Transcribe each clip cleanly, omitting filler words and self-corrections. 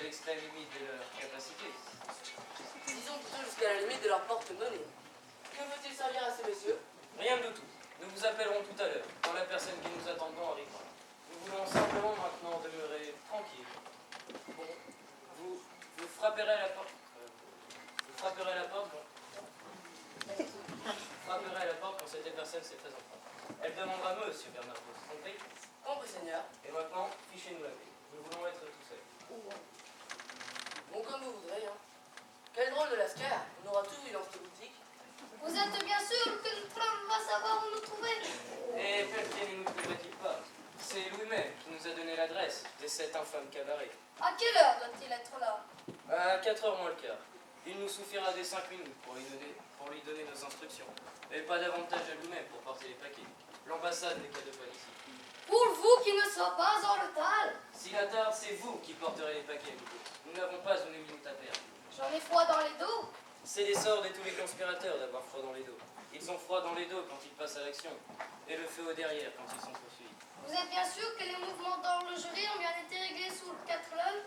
l'extrême limite de leur capacité. Disons plutôt jusqu'à la limite de leur porte-monnaie. Que veut-il servir à ces messieurs? Rien du tout. Nous vous appellerons tout à l'heure, quand la personne qui nous attendons arrivera. Nous voulons simplement maintenant demeurer tranquille. Bon, vous frapperez à la porte. Vous frapperez à la porte. Vous frapperez à la porte quand cette personne se présentera. Elle demandera Monsieur Bernard Vos, compris? Compris, Seigneur. Et maintenant, fichez-nous la paix. Nous voulons être tout seuls. Bon, comme vous voudrez, hein. Quel drôle de lascar. On aura tout vu dans cette boutique. Vous êtes bien sûr que notre homme va savoir où nous trouver? Et Peltier ne nous trouverait-il pas? C'est lui-même qui nous a donné l'adresse de cet infâme cabaret. À quelle heure doit-il être là? À 4h moins le quart. Il nous suffira des 5 minutes pour lui donner nos instructions. Et pas davantage à lui-même pour porter les paquets. L'ambassade n'est qu'à 2 pas d'ici. Pour vous qui ne soit pas en retard. Si la tarde, c'est vous qui porterez les paquets. Nous n'avons pas une minute à perdre. J'en ai froid dans les dos. C'est l'essor de tous les conspirateurs d'avoir froid dans les dos. Ils ont froid dans les dos quand ils passent à l'action, et le feu au derrière quand ils sont poursuivis. Vous êtes bien sûr que les mouvements d'horlogerie ont bien été réglés sous le 4 heures?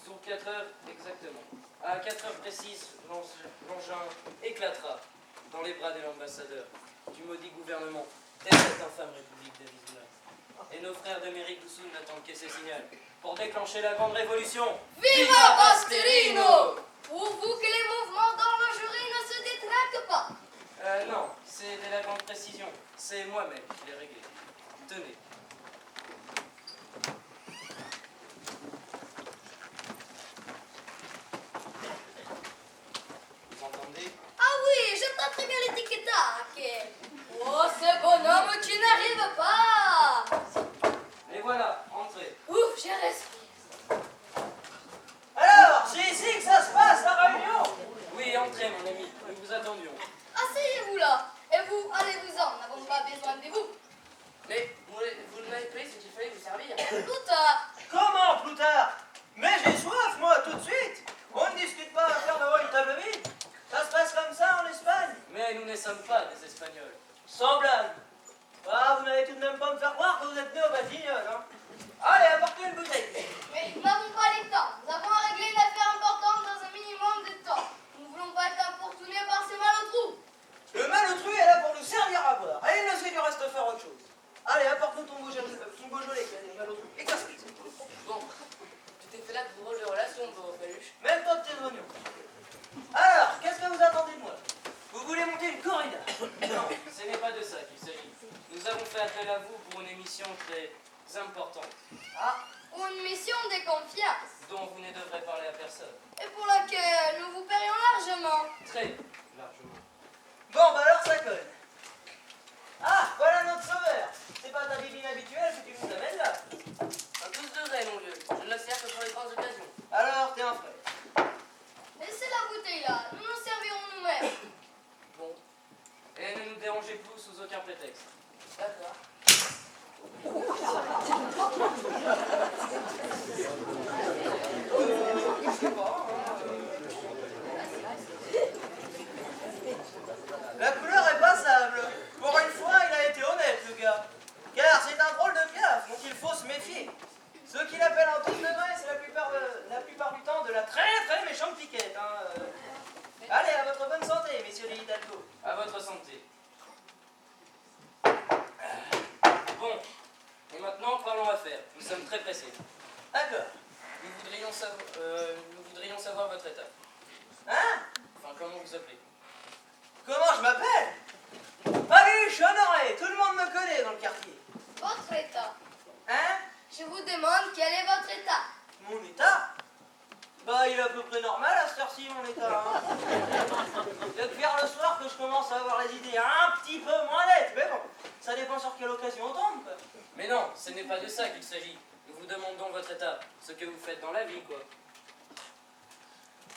Sur 4 heures exactement. À 4 heures précises, l'engin éclatera dans les bras de l'ambassadeur, du maudit gouvernement, de cette infâme république de Vizina. Et nos frères d'Amérique du Sud n'attendent que ces signaux pour déclencher la grande révolution. Viva Basterino! Pour vous que les mouvements d'horlogerie ne se détraquent pas. Non, c'est de la grande précision. C'est moi-même qui l'ai réglé. Tenez. Vous entendez? Ah oui, j'entends très bien l'étiquetage. Oh, ce bonhomme qui n'arrive pas. Et voilà, entrez. Ouf, j'ai respiré. Alors, c'est ici que ça se passe, la réunion? Oui, entrez, mon ami. Nous vous attendions. Asseyez-vous là. Et vous, allez-vous-en, nous n'avons pas besoin de vous. Mais vous ne m'avez pris ce qu'il fallait vous servir. Plus tard. Comment, plus tard? Mais j'ai soif, moi, tout de suite. On ne discute pas à faire devant une table vide. Ça se passe comme ça en Espagne. Mais nous ne sommes pas des Espagnols. Semblable. Ah, vous n'allez tout de même pas me faire croire que vous êtes né au Batignolles, hein? Allez, apportez une bouteille. Mais nous n'avons pas le temps. Nous avons à régler une affaire importante dans un minimum de temps. Nous ne voulons pas être importunés par ces malotrous. Le malotru est là pour nous servir à boire. Et il ne sait du reste faire autre chose. Allez, apporte-nous ton Beaujolais, qui a des malotru. Et casse-les. Bon, tout est fait là pour les relations, pauvre Peluche. Même pas de tes oignons. Alors, qu'est-ce que vous attendez de moi? Vous voulez monter une corrida? Non, ce n'est pas de ça qu'il s'agit. Nous avons fait appel à vous pour une émission très importante, Ah, Une mission de confiance. dont vous ne devrez parler à personne. Et pour laquelle nous vous paierions largement. Très largement. bon, bah alors ça colle. Ah, voilà notre sauveur. C'est pas ta bibine habituelle que tu nous amènes là. Un pouce de vrai, mon vieux. Je ne la sers que pour les grandes occasions. Alors, t'es un frère. Laissez la bouteille là. Nous nous servirons nous-mêmes. Bon, Et ne nous dérangez plus sous aucun prétexte. d'accord. La couleur est passable. Pour une fois, il a été honnête, le gars. Car c'est un drôle de piaf, donc il faut se méfier. Ceux qui l'appellent en toute degré, c'est la plupart du temps de la très très méchante piquette. Hein. Allez, à votre bonne santé, messieurs les Hidalgo. À votre santé. Bon, et maintenant parlons affaires. Nous sommes très pressés. D'accord. Nous voudrions savoir votre état. Hein? Enfin, comment vous appelez? Comment je m'appelle? Allez, je suis honoré. Tout le monde me connaît dans le quartier. Votre état. Hein? Je vous demande quel est votre état. Mon état? Bah, il est à peu près normal à cette heure-ci, mon état. Hein. Il y a que vers le soir que je commence à avoir les idées un petit peu moins nettes. Mais bon, ça dépend sur quelle occasion on tombe, quoi. Mais non, ce n'est pas de ça qu'il s'agit. Nous vous demandons votre état, ce que vous faites dans la vie, quoi.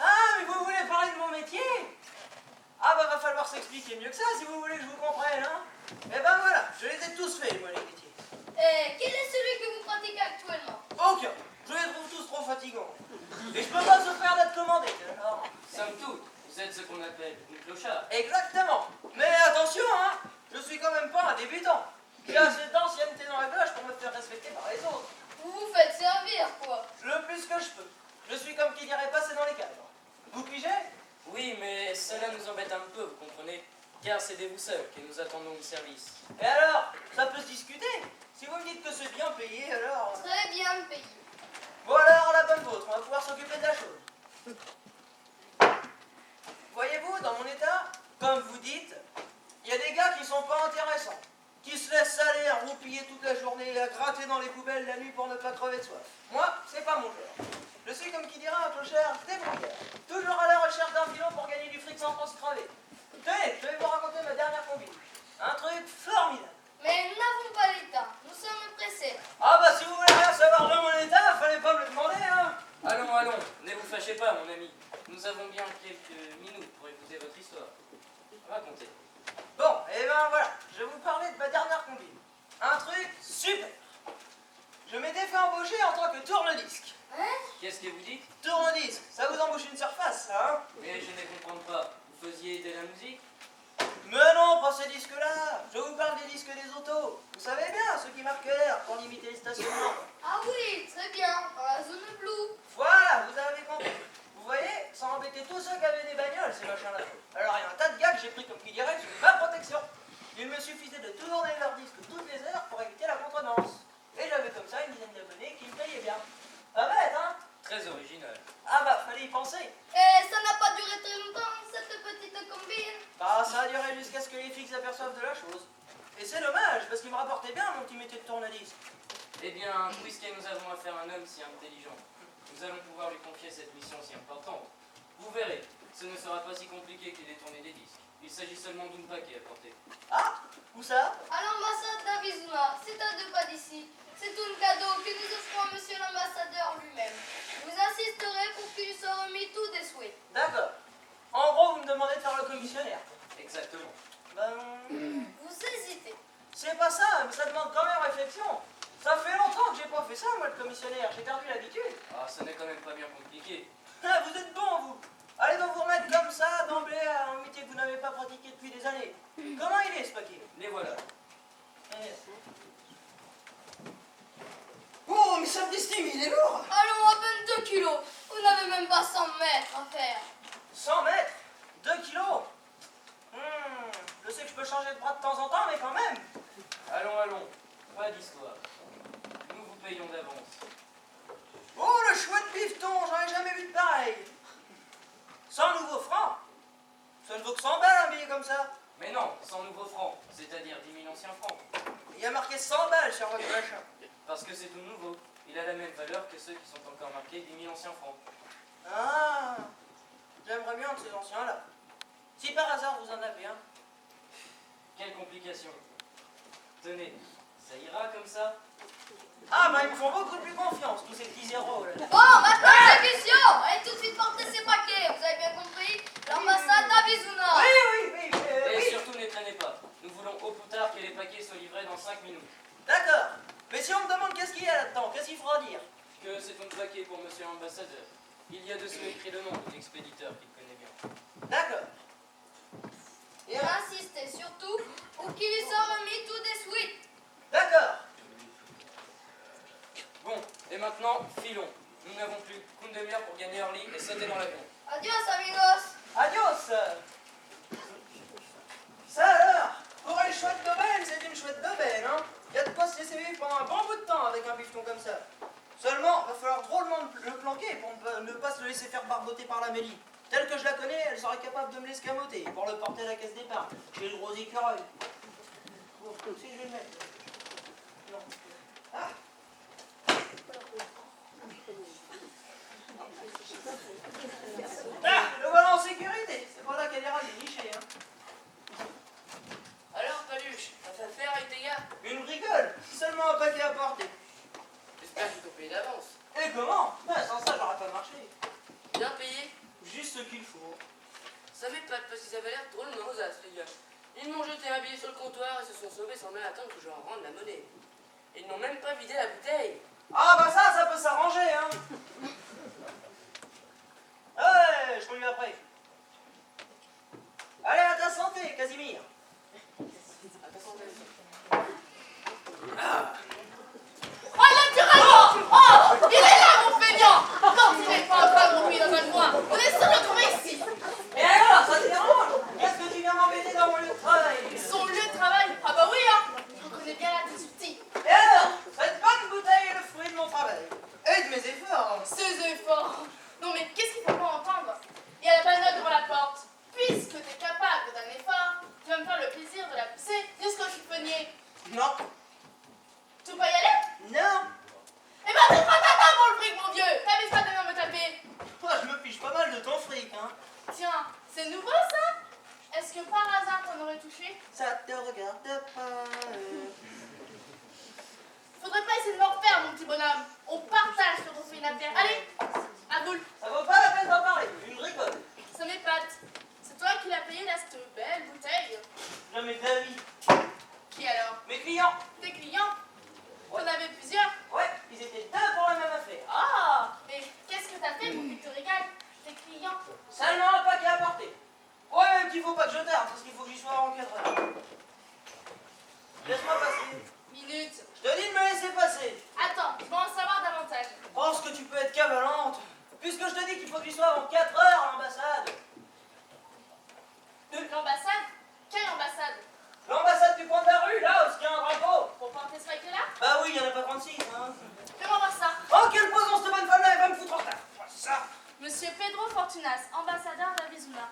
Ah, mais vous voulez parler de mon métier? Ah bah, va falloir s'expliquer mieux que ça si vous voulez que je vous comprenne, hein. Eh ben voilà, je les ai tous faits, moi, les métiers. Et quel est celui que vous pratiquez actuellement? Aucun. Je les trouve tous trop fatigants. Et je peux pas se faire d'être commandé, alors. Somme toute, vous êtes ce qu'on appelle une clochard. Exactement. Mais attention, hein, je suis quand même pas un débutant. J'ai assez d'ancienneté dans la gauche pour me faire respecter par les autres. Vous vous faites servir, quoi. Le plus que je peux. Je suis un peu, vous comprenez? Car c'est des vous seuls que nous attendons au service. Et alors, ça peut se discuter. Si vous me dites que c'est bien payé, alors... Très bien payé. Bon alors, la bonne vôtre, on va pouvoir s'occuper de la chose. Voyez-vous, dans mon état, comme vous dites, il y a des gars qui sont pas intéressants, qui se laissent aller à roupiller toute la journée, à gratter dans les poubelles la nuit pour ne pas crever de soif. Moi, c'est pas mon genre. Je suis comme qui dira un clochard débrouillard, toujours à la recherche d'un filon pour gagner du fric sans trop se crever. Tenez, je vais vous raconter ma dernière combine. Un truc formidable. Mais nous n'avons pas l'état. Nous sommes pressés. Ah bah si vous voulez rien savoir de mon état, fallait pas me le demander, hein. Allons, allons, ne vous fâchez pas, mon ami. Nous avons bien quelques minutes pour écouter votre histoire. Racontez. Bon, et ben voilà, je vais vous parler de ma dernière combine. Un truc super. Je m'étais fait embaucher en tant que tourne-disque. Hein? Qu'est-ce que vous dites? Tourne-disque, ça vous embauche une surface, ça, hein? Mais je ne comprends pas. Vous faisiez de la musique? Mais non, pas ces disques-là. Je vous parle des disques des autos. Vous savez bien, ceux qui marquent l'air pour limiter les stationnements. Ah oui, très bien. Dans la zone bleue. Voilà, vous avez compris. Vous voyez, ça embêtait tous ceux qui avaient des bagnoles, ces machins-là. Alors il y a un tas de gars que j'ai pris comme qui dirait sous ma protection. Il me suffisait de tourner leur disque toutes les heures pour éviter la contredanse. Et j'avais comme ça une dizaine d'abonnés qui me payaient bien. Pas bête, hein? Très original. Ah bah, fallait y penser. Et ça n'a pas duré très longtemps, cette petite combine. Bah, ça a duré jusqu'à ce que les filles s'aperçoivent de la chose. Et c'est dommage, parce qu'il me rapportait bien mon petit métier de tourne-disque. Eh bien, puisque nous avons affaire à un homme si intelligent, nous allons pouvoir lui confier cette mission si importante. Vous verrez, ce ne sera pas si compliqué que de détourner des disques. Il s'agit seulement d'une paquet à porter. Ah, où ça? À l'ambassade d'Arizona, c'est à 2 pas d'ici. C'est un cadeau que nous offrons à monsieur l'ambassadeur lui-même. Vous insisterez pour qu'il lui soit remis tous des souhaits. D'accord. En gros, vous me demandez de faire le commissionnaire. Exactement. Ben, Vous hésitez. c'est pas ça, mais ça demande quand même réflexion. Ça fait longtemps que j'ai pas fait ça, moi, le commissionnaire. J'ai perdu l'habitude. Ah, ce n'est quand même pas bien compliqué. Ah, vous êtes bon, vous. Allez donc vous remettre comme ça, d'emblée, à un métier que vous n'avez pas pratiqué depuis des années. Comment il est, ce paquet? Les voilà. Oh, mais ça me destime, il est lourd. Allons, à peine 2 kilos. Vous n'avez même pas 100 mètres à faire. 100 mètres, 2 kilos. Je sais que je peux changer de bras de temps en temps, mais quand même. Allons, allons. Pas d'histoire. Nous vous payons d'avance. Oh, le chouette bifton, j'en ai jamais vu de pareil. 100 nouveaux francs. Ça ne vaut que 100 balles, un billet comme ça. Mais non, 100 nouveaux francs, c'est-à-dire 10 000 anciens francs. Il y a marqué 100 balles sur votre machin. Parce que c'est tout nouveau. Il a la même valeur que ceux qui sont encore marqués 10 000 anciens francs. Ah, j'aimerais bien de ces anciens-là. Si par hasard vous en avez un. Quelle complication. Tenez, ça ira comme ça? Ah, bah ils me font beaucoup plus confiance, tous ces petits zéros là. Bon, maintenant exécution. Allez tout de suite porter ces paquets. Vous avez bien compris? L'ambassade d'Arizona. Et oui. surtout ne traînez pas. Nous voulons au plus tard que les paquets soient livrés dans 5 minutes. D'accord. Mais si on me demande qu'est-ce qu'il y a là-dedans, qu'est-ce qu'il faudra dire? Que c'est un paquet pour monsieur l'ambassadeur. Il y a dessous écrit le nom de l'expéditeur qu'il connaît bien. D'accord. Et insistez surtout pour qu'il lui soit remis tout des suites. D'accord. Bon, et maintenant, filons. Nous n'avons plus qu'une demi-heure pour gagner Orly et sauter dans l'avion. Adios, amigos. Adios. Ça alors, pour une chouette d'aubaine, c'est une chouette d'aubaine, hein. Il y a de quoi se laisser vivre pendant un bon bout de temps avec un bifton comme ça. Seulement, va falloir drôlement le planquer pour ne pas se le laisser faire barboter par la Mélie. Telle que je la connais, elle serait capable de me l'escamoter pour le porter à la caisse d'épargne. Chez le gros écureuil. Bon, si je vais le mettre. Non. Ah. Ah, le voilà en sécurité. C'est pas là qu'elle ira dénicher, hein. Alors, Paluche, ça fait affaire avec tes gars? Une bricole, seulement un paquet à porter. J'espère qu'ils t'ont payé d'avance. Et comment? Sans ça, j'aurais pas marché. Bien payé? Juste ce qu'il faut. Ça m'épate parce qu'ils avaient l'air drôlement aux as, les gars. Ils m'ont jeté un billet sur le comptoir et se sont sauvés sans même attendre que je leur rende la monnaie. Et ils n'ont même pas vidé la bouteille. Ah bah ça peut s'arranger, hein. Ouais, je conduis après. Allez, à ta santé, Casimir. À ta santé. Oh, le tyranno! Oh, il est là, mon feignant! Quand il n'est pas en train de mourir dans un coin, on est sur le tour ici! Et alors, ça te dérange? Qu'est-ce Non. Tu veux pas y aller? Non. Eh ben, tu prends ta main pour le fric, mon vieux. T'abuses pas de venir me taper. Moi, je me fiche pas mal de ton fric, hein. Tiens, c'est nouveau ça? Est-ce que par hasard t'en aurais touché? Ça te regarde pas. Faudrait pas essayer de me refaire, mon petit bonhomme. On partage quand on fait une affaire. Allez, à boule. Ça vaut pas la peine d'en parler. Une rigole. Ça m'épate. C'est toi qui l'as payé là, cette belle bouteille. Jamais de la vie. Qui alors? Mes clients. Tes clients? T'en avais plusieurs? Ouais, ils étaient deux pour la même affaire. Ah! Mais qu'est-ce que t'as fait pour qu'ils te régalent? Tes clients? Seulement un paquet à porter. Ouais, même qu'il faut pas que je tarde, parce qu'il faut que j'y sois avant 4 heures. Laisse-moi passer. Minute. Je te dis de me laisser passer. Attends, je veux en savoir davantage. Pense que tu peux être cavalante. Puisque je te dis qu'il faut que j'y sois avant 4 heures à l'ambassade. L'ambassade? Quelle ambassade? L'ambassade du coin de la rue, là, où il y a un drapeau. Pour porter ce paquet-là? Bah oui, il y en a pas 36, hein. Fais-moi voir ça. Oh, quelle posance, cette bonne femme-là, elle va me foutre en retard. Ça. Monsieur Pedro Fortunas, ambassadeur d'Arizona.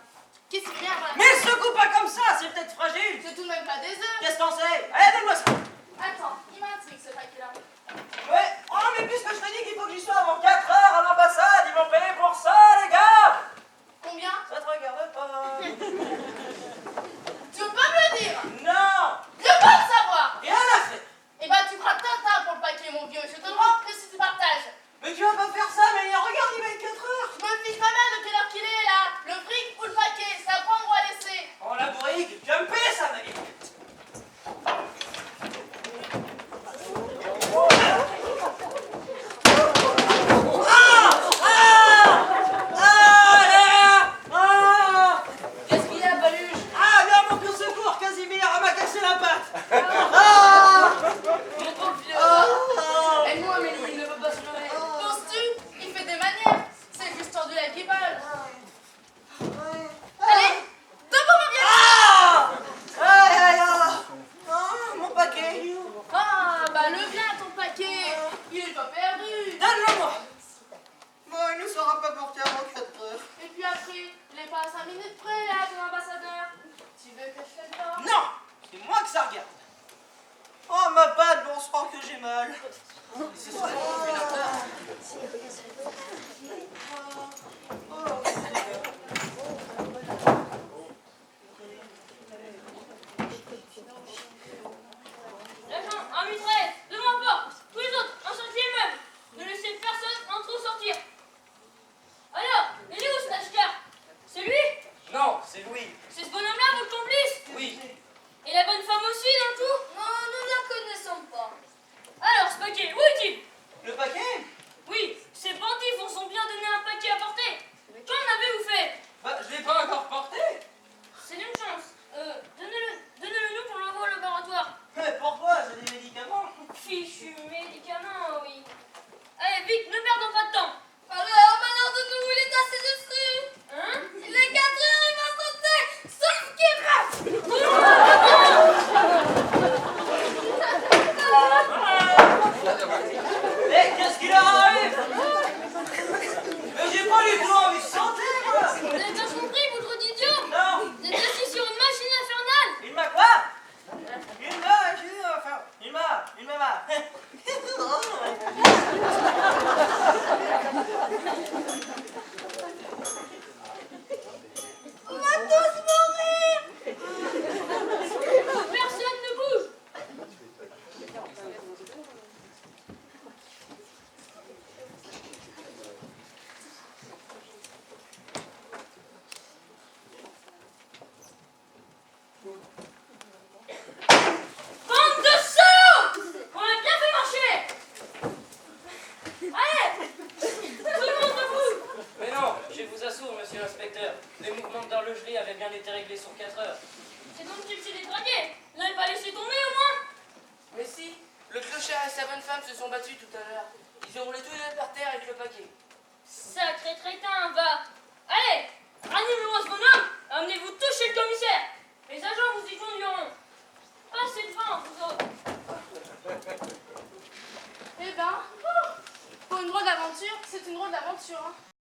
Qu'est-ce qu'il vient voilà? Mais secoue pas comme ça, c'est peut-être fragile. C'est tout de même pas des œufs. Qu'est-ce qu'on sait? Allez, donne-moi ça. Attends, il m'intrigue ce paquet-là. Ouais. Oh, mais puisque je te dis qu'il faut que j'y sois avant 4 heures à l'ambassade, ils m'ont payé pour ça, les gars. Combien? Ça te regarde pas. Tu veux pas me le dire? Non. Je veux pas le savoir. Rien à faire. Eh ben tu feras Tintin pour le paquet, mon vieux. Je te le rends que si tu partages. Mais tu vas pas faire ça, mais regarde, il va être 4 heures. Je me fiche pas mal de quelle heure qu'il est là. Le fric ou le paquet, c'est à prendre ou à laisser. Oh, la bourrique, tu vas me payer ça, ma vie. Qu'est-ce qu'il y a, Baluche? Ah, viens, mon secours, Casimir, elle m'a cassé la patte. Ah. Mon pauvre vieux. Aide-moi, Amélie, il ne veut pas se lever. Penses-tu? Il fait des manières. C'est juste tordu la guibole. Allez, debout, mon vieux. Ah. Aïe, aïe, aïe. Ah, mon paquet. Ah, bah le bien ton paquet. Il est pas perdu. Donne-le-moi. Bon, il ne sera pas porté avant 4 heures. Et puis après, il est pas à 5 minutes près là, ton ambassadeur. Tu veux que je fasse le temps? Non, c'est moi que ça regarde. Oh, ma patte, bon sang que j'ai mal. C'est sûrement qu'on fait une affaire. L'agent, un mitraille, devant la porte. Tous les autres, encerclez l'immeuble. Ne laissez personne entrer ou sortir. Alors, il est où cet Ashkar? C'est lui? Non, c'est Louis. C'est ce bonhomme-là, votre complice? Oui. Et la bonne femme aussi, dans le coup? Non, nous ne la connaissons pas. Alors, ce paquet, où est-il? Le paquet? Oui, ces bandits vous ont bien donné un paquet à porter. Qu'en avez-vous fait? Bah, je l'ai pas encore porté. C'est une chance. Donnez-le nous pour l'envoi au laboratoire. Mais pourquoi? C'est des médicaments. Fichu médicament, oui. Allez, vite, ne perdons pas de temps. Alors, maintenant de nous, il est assez dessus. Hein? Il est 4 heures, il va sauter. Sauf qu'il passe. Mais qu'est-ce qu'il leur arrive? Mais j'ai pas du tout envie de santé, moi. Vous avez bien compris, votre d'idiot? Non. Vous êtes assis sur une machine infernale. Il m'a quoi? Il m'a. On va tous mourir. Personne ne bouge. Bande de salauds! On a bien fait marcher. Allez, tout le monde debout. Mais non, je vous assure, monsieur l'inspecteur. Les mouvements d'horlogerie avaient bien été réglés sur 4 heures. C'est donc qu'il s'est détraqué. Vous n'avez pas laissé tomber au moins? Mais si, le clochard et sa bonne femme se sont battus tout à l'heure. Ils ont roulé tous les deux par terre avec le paquet. Sacré crétin, va.